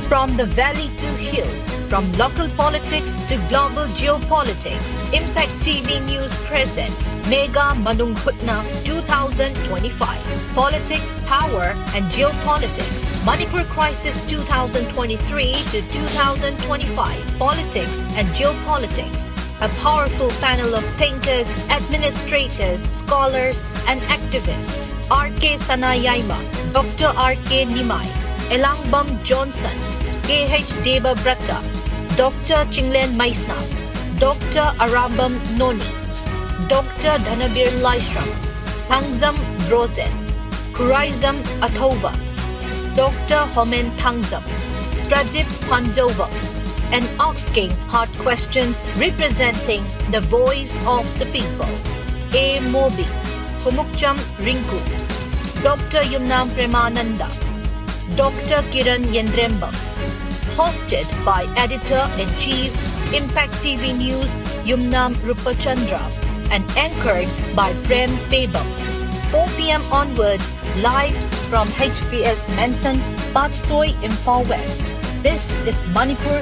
From the valley to hills, from local politics to global geopolitics, Impact TV News presents Mega MANUNG HUTNA 2025. Politics, Power and Geopolitics. Manipur Crisis 2023 to 2025. Politics and Geopolitics. A powerful panel of thinkers, administrators, scholars and activists. R.K. Sanayaima, Dr. R.K. Nimai, Elangbam Johnson, K.H. Deba Brata, Dr. Chinglen Maisna, Dr. Arabam Noni, Dr. Dhanabir Laishram, Tangzam Brozen, Kuraizam Athoba, Dr. Homen Tangzam, Pradip Panjova, and Ox King Hard Questions representing the voice of the people. A. Mobi, Kumukcham Rinku, Dr. Yumnam Premananda, Dr. Kiran Yendrembam. Hosted by Editor-in-Chief, Impact TV News, Yumnam Rupachandra, and anchored by Prem Pebam. 4 p.m. onwards, live from HPS Manson, Patsoi, Imphal West. This is Manipur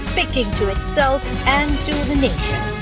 speaking to itself and to the nation.